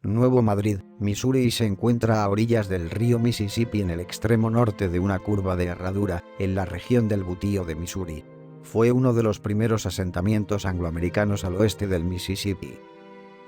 Nuevo Madrid, Missouri, y se encuentra a orillas del río Mississippi en el extremo norte de una curva de herradura, en la región del Butío de Missouri. Fue uno de los primeros asentamientos angloamericanos al oeste del Mississippi.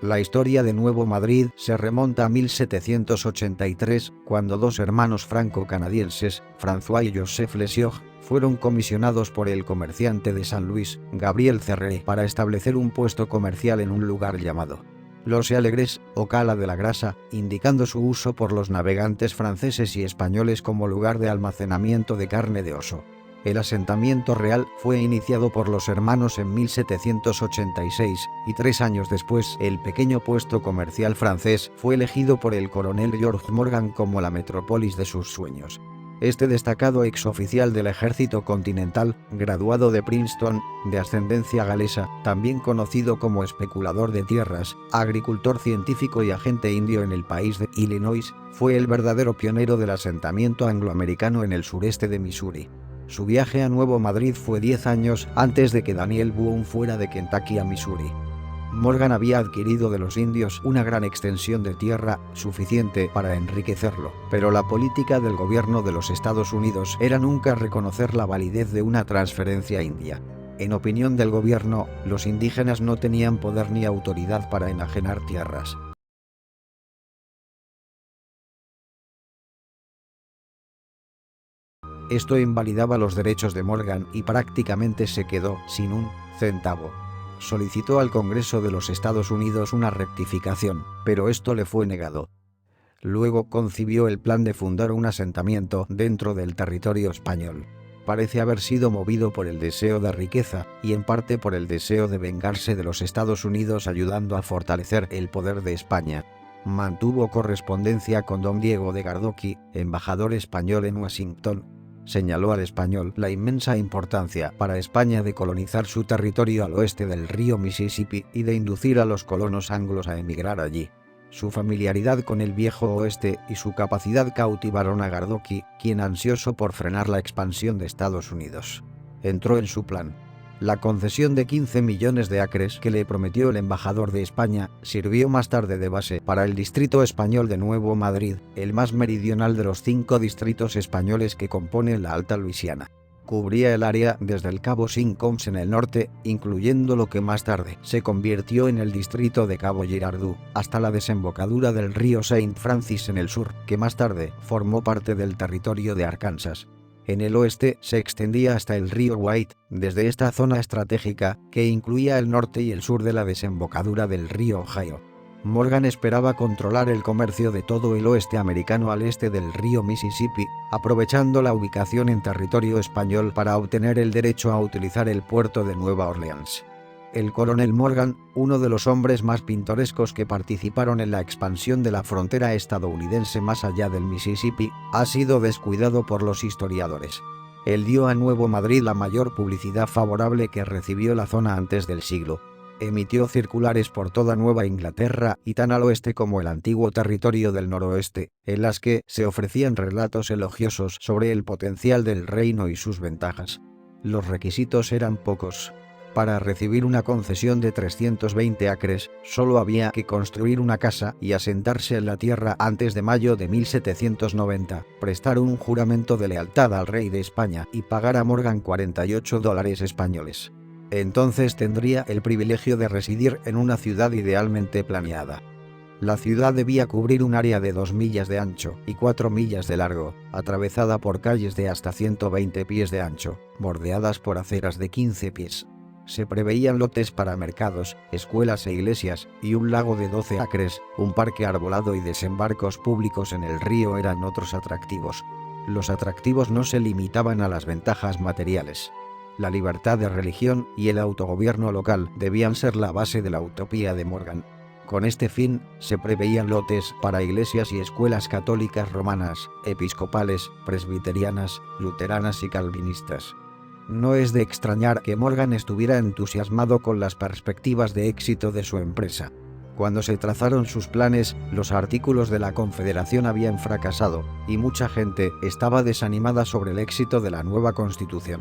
La historia de Nuevo Madrid se remonta a 1783, cuando dos hermanos franco-canadienses, François y Joseph Lesieur, fueron comisionados por el comerciante de San Luis, Gabriel Cerré, para establecer un puesto comercial en un lugar llamado Los Alegres, o Cala de la Grasa, indicando su uso por los navegantes franceses y españoles como lugar de almacenamiento de carne de oso. El asentamiento real fue iniciado por los hermanos en 1786, y 3 años después el pequeño puesto comercial francés fue elegido por el coronel George Morgan como la metrópolis de sus sueños. Este destacado exoficial del ejército continental, graduado de Princeton, de ascendencia galesa, también conocido como especulador de tierras, agricultor científico y agente indio en el país de Illinois, fue el verdadero pionero del asentamiento angloamericano en el sureste de Missouri. Su viaje a Nuevo Madrid fue 10 años antes de que Daniel Boone fuera de Kentucky a Missouri. Morgan había adquirido de los indios una gran extensión de tierra, suficiente para enriquecerlo, pero la política del gobierno de los Estados Unidos era nunca reconocer la validez de una transferencia india. En opinión del gobierno, los indígenas no tenían poder ni autoridad para enajenar tierras. Esto invalidaba los derechos de Morgan y prácticamente se quedó sin un centavo. Solicitó al Congreso de los Estados Unidos una rectificación, pero esto le fue negado. Luego concibió el plan de fundar un asentamiento dentro del territorio español. Parece haber sido movido por el deseo de riqueza y en parte por el deseo de vengarse de los Estados Unidos, ayudando a fortalecer el poder de España. Mantuvo correspondencia con don Diego de Gardoqui, embajador español en Washington. Señaló al español la inmensa importancia para España de colonizar su territorio al oeste del río Mississippi y de inducir a los colonos anglos a emigrar allí. Su familiaridad con el viejo oeste y su capacidad cautivaron a Gardoqui, quien, ansioso por frenar la expansión de Estados Unidos, entró en su plan. La concesión de 15 millones de acres que le prometió el embajador de España sirvió más tarde de base para el distrito español de Nuevo Madrid, el más meridional de los 5 distritos españoles que componen la Alta Luisiana. Cubría el área desde el Cabo St. Combs en el norte, incluyendo lo que más tarde se convirtió en el distrito de Cabo Girardeau, hasta la desembocadura del río Saint Francis en el sur, que más tarde formó parte del territorio de Arkansas. En el oeste se extendía hasta el río White, desde esta zona estratégica, que incluía el norte y el sur de la desembocadura del río Ohio. Morgan esperaba controlar el comercio de todo el oeste americano al este del río Mississippi, aprovechando la ubicación en territorio español para obtener el derecho a utilizar el puerto de Nueva Orleans. El coronel Morgan, uno de los hombres más pintorescos que participaron en la expansión de la frontera estadounidense más allá del Mississippi, ha sido descuidado por los historiadores. Él dio a Nuevo Madrid la mayor publicidad favorable que recibió la zona antes del siglo. Emitió circulares por toda Nueva Inglaterra y tan al oeste como el antiguo territorio del noroeste, en las que se ofrecían relatos elogiosos sobre el potencial del reino y sus ventajas. Los requisitos eran pocos. Para recibir una concesión de 320 acres, solo había que construir una casa y asentarse en la tierra antes de mayo de 1790, prestar un juramento de lealtad al rey de España y pagar a Morgan $48 españoles. Entonces tendría el privilegio de residir en una ciudad idealmente planeada. La ciudad debía cubrir un área de 2 millas de ancho y 4 millas de largo, atravesada por calles de hasta 120 pies de ancho, bordeadas por aceras de 15 pies. Se preveían lotes para mercados, escuelas e iglesias, y un lago de 12 acres, un parque arbolado y desembarcos públicos en el río eran otros atractivos. Los atractivos no se limitaban a las ventajas materiales. La libertad de religión y el autogobierno local debían ser la base de la utopía de Morgan. Con este fin, se preveían lotes para iglesias y escuelas católicas romanas, episcopales, presbiterianas, luteranas y calvinistas. No es de extrañar que Morgan estuviera entusiasmado con las perspectivas de éxito de su empresa. Cuando se trazaron sus planes, los artículos de la Confederación habían fracasado, y mucha gente estaba desanimada sobre el éxito de la nueva Constitución.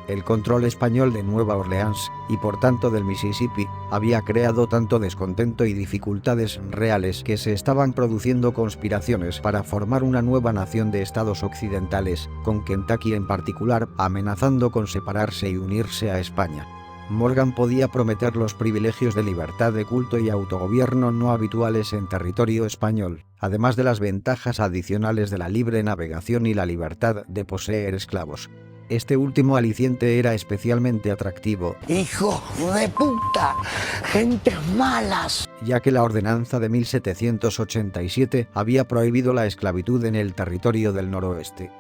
El control español de Nueva Orleans, y por tanto del Mississippi, había creado tanto descontento y dificultades reales que se estaban produciendo conspiraciones para formar una nueva nación de estados occidentales, con Kentucky en particular, amenazando con separarse y unirse a España. Morgan podía prometer los privilegios de libertad de culto y autogobierno no habituales en territorio español, además de las ventajas adicionales de la libre navegación y la libertad de poseer esclavos. Este último aliciente era especialmente atractivo, ¡hijo de puta! ¡Gentes malas! Ya que la ordenanza de 1787 había prohibido la esclavitud en el territorio del noroeste.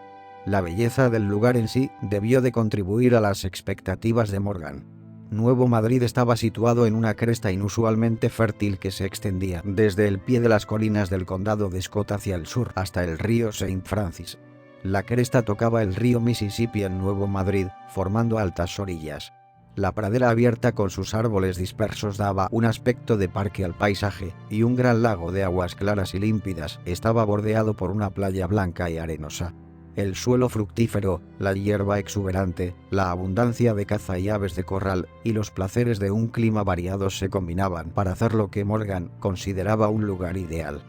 La belleza del lugar en sí debió de contribuir a las expectativas de Morgan. Nuevo Madrid estaba situado en una cresta inusualmente fértil que se extendía desde el pie de las colinas del condado de Scott hacia el sur hasta el río St. Francis. La cresta tocaba el río Mississippi en Nuevo Madrid, formando altas orillas. La pradera abierta con sus árboles dispersos daba un aspecto de parque al paisaje, y un gran lago de aguas claras y límpidas estaba bordeado por una playa blanca y arenosa. El suelo fructífero, la hierba exuberante, la abundancia de caza y aves de corral, y los placeres de un clima variado se combinaban para hacer lo que Morgan consideraba un lugar ideal.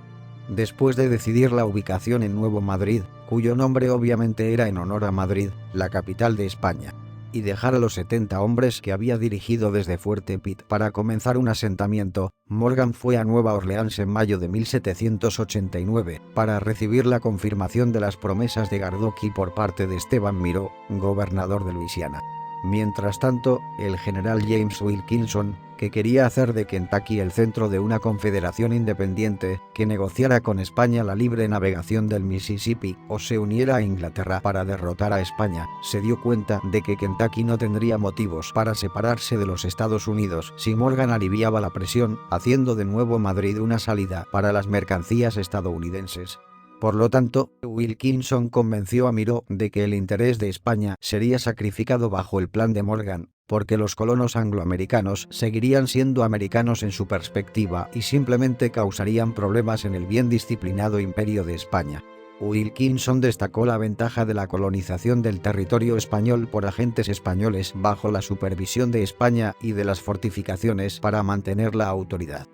Después de decidir la ubicación en Nuevo Madrid, cuyo nombre obviamente era en honor a Madrid, la capital de España, y dejar a los 70 hombres que había dirigido desde Fuerte Pitt para comenzar un asentamiento, Morgan fue a Nueva Orleans en mayo de 1789 para recibir la confirmación de las promesas de Gardoqui por parte de Esteban Miró, gobernador de Luisiana. Mientras tanto, el general James Wilkinson, que quería hacer de Kentucky el centro de una confederación independiente que negociara con España la libre navegación del Mississippi o se uniera a Inglaterra para derrotar a España, se dio cuenta de que Kentucky no tendría motivos para separarse de los Estados Unidos si Morgan aliviaba la presión, haciendo de Nuevo Madrid una salida para las mercancías estadounidenses. Por lo tanto, Wilkinson convenció a Miró de que el interés de España sería sacrificado bajo el plan de Morgan, porque los colonos angloamericanos seguirían siendo americanos en su perspectiva y simplemente causarían problemas en el bien disciplinado imperio de España. Wilkinson destacó la ventaja de la colonización del territorio español por agentes españoles bajo la supervisión de España y de las fortificaciones para mantener la autoridad.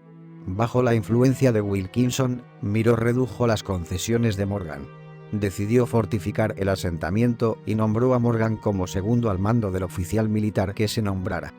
Bajo la influencia de Wilkinson, Miró redujo las concesiones de Morgan. Decidió fortificar el asentamiento y nombró a Morgan como segundo al mando del oficial militar que se nombrara.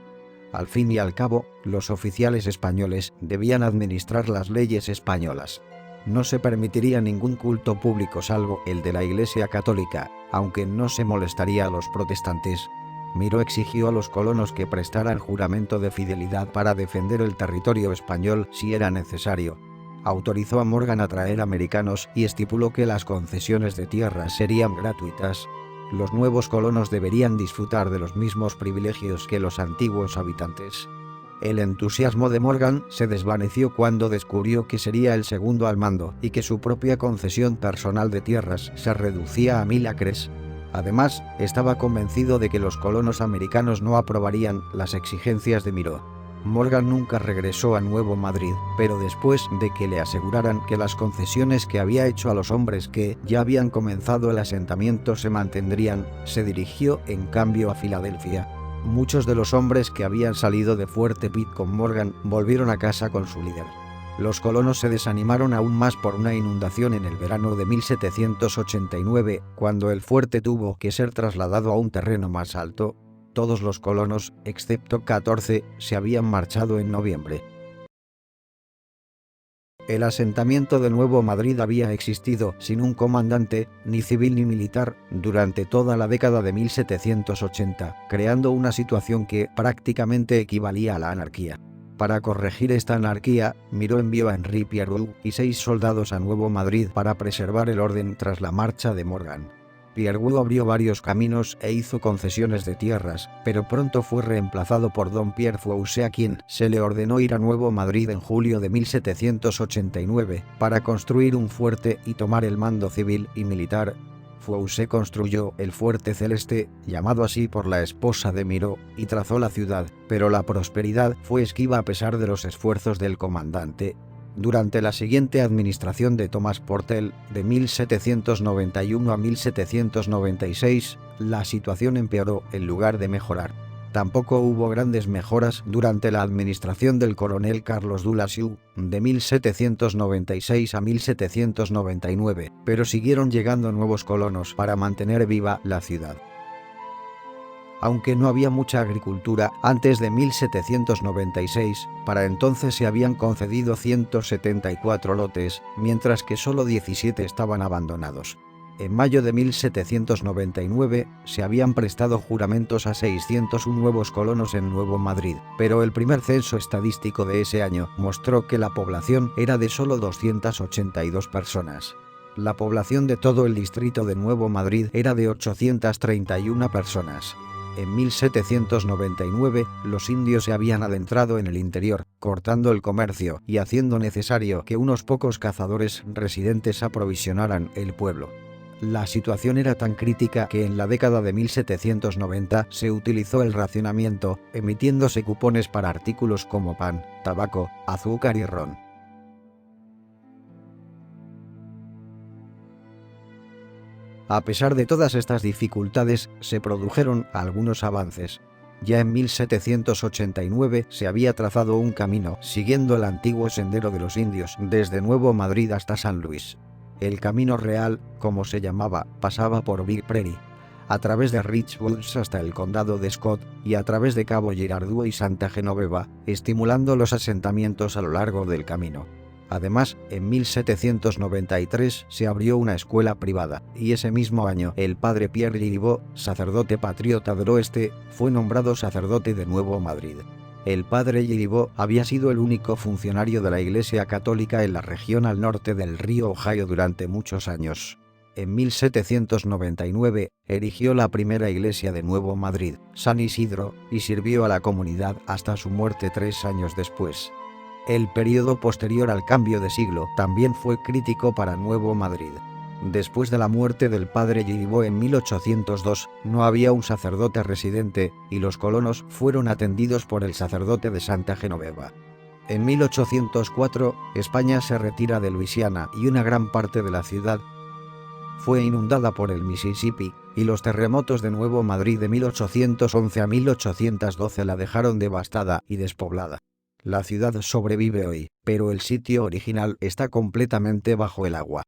Al fin y al cabo, los oficiales españoles debían administrar las leyes españolas. No se permitiría ningún culto público salvo el de la Iglesia Católica, aunque no se molestaría a los protestantes. Miró exigió a los colonos que prestaran juramento de fidelidad para defender el territorio español si era necesario. Autorizó a Morgan a traer americanos y estipuló que las concesiones de tierras serían gratuitas. Los nuevos colonos deberían disfrutar de los mismos privilegios que los antiguos habitantes. El entusiasmo de Morgan se desvaneció cuando descubrió que sería el segundo al mando y que su propia concesión personal de tierras se reducía a 1000 acres. Además, estaba convencido de que los colonos americanos no aprobarían las exigencias de Miró. Morgan nunca regresó a Nuevo Madrid, pero después de que le aseguraran que las concesiones que había hecho a los hombres que ya habían comenzado el asentamiento se mantendrían, se dirigió en cambio a Filadelfia. Muchos de los hombres que habían salido de Fuerte Pitt con Morgan volvieron a casa con su líder. Los colonos se desanimaron aún más por una inundación en el verano de 1789, cuando el fuerte tuvo que ser trasladado a un terreno más alto. Todos los colonos, excepto 14, se habían marchado en noviembre. El asentamiento de Nuevo Madrid había existido sin un comandante, ni civil ni militar, durante toda la década de 1780, creando una situación que prácticamente equivalía a la anarquía. Para corregir esta anarquía, Miró envió a Henry Pierrot y 6 soldados a Nuevo Madrid para preservar el orden tras la marcha de Morgan. Pierrot abrió varios caminos e hizo concesiones de tierras, pero pronto fue reemplazado por don Pierre Fouché, a quien se le ordenó ir a Nuevo Madrid en julio de 1789 para construir un fuerte y tomar el mando civil y militar. Fouché construyó el Fuerte Celeste, llamado así por la esposa de Miró, y trazó la ciudad, pero la prosperidad fue esquiva a pesar de los esfuerzos del comandante. Durante la siguiente administración de Tomás Portel, de 1791 a 1796, la situación empeoró en lugar de mejorar. Tampoco hubo grandes mejoras durante la administración del coronel Carlos Dullasiu, de 1796 a 1799, pero siguieron llegando nuevos colonos para mantener viva la ciudad. Aunque no había mucha agricultura antes de 1796, para entonces se habían concedido 174 lotes, mientras que solo 17 estaban abandonados. En mayo de 1799 se habían prestado juramentos a 601 nuevos colonos en Nuevo Madrid, pero el primer censo estadístico de ese año mostró que la población era de solo 282 personas. La población de todo el distrito de Nuevo Madrid era de 831 personas. En 1799, los indios se habían adentrado en el interior, cortando el comercio y haciendo necesario que unos pocos cazadores residentes aprovisionaran el pueblo. La situación era tan crítica que en la década de 1790 se utilizó el racionamiento, emitiéndose cupones para artículos como pan, tabaco, azúcar y ron. A pesar de todas estas dificultades, se produjeron algunos avances. Ya en 1789 se había trazado un camino siguiendo el antiguo sendero de los indios desde Nuevo Madrid hasta San Luis. El Camino Real, como se llamaba, pasaba por Big Prairie, a través de Rich Woods hasta el condado de Scott y a través de Cabo Girardeau y Santa Genoveva, estimulando los asentamientos a lo largo del camino. Además, en 1793 se abrió una escuela privada, y ese mismo año el padre Pierre Lirivaux, sacerdote patriota del oeste, fue nombrado sacerdote de Nuevo Madrid. El padre Lirivaux había sido el único funcionario de la Iglesia Católica en la región al norte del río Ohio durante muchos años. En 1799 erigió la primera iglesia de Nuevo Madrid, San Isidro, y sirvió a la comunidad hasta su muerte 3 años después. El período posterior al cambio de siglo también fue crítico para Nuevo Madrid. Después de la muerte del padre Lirivaux en 1802, no había un sacerdote residente y los colonos fueron atendidos por el sacerdote de Santa Genoveva. En 1804, España se retira de Luisiana y una gran parte de la ciudad fue inundada por el Mississippi, y los terremotos de Nuevo Madrid de 1811 a 1812 la dejaron devastada y despoblada. La ciudad sobrevive hoy, pero el sitio original está completamente bajo el agua.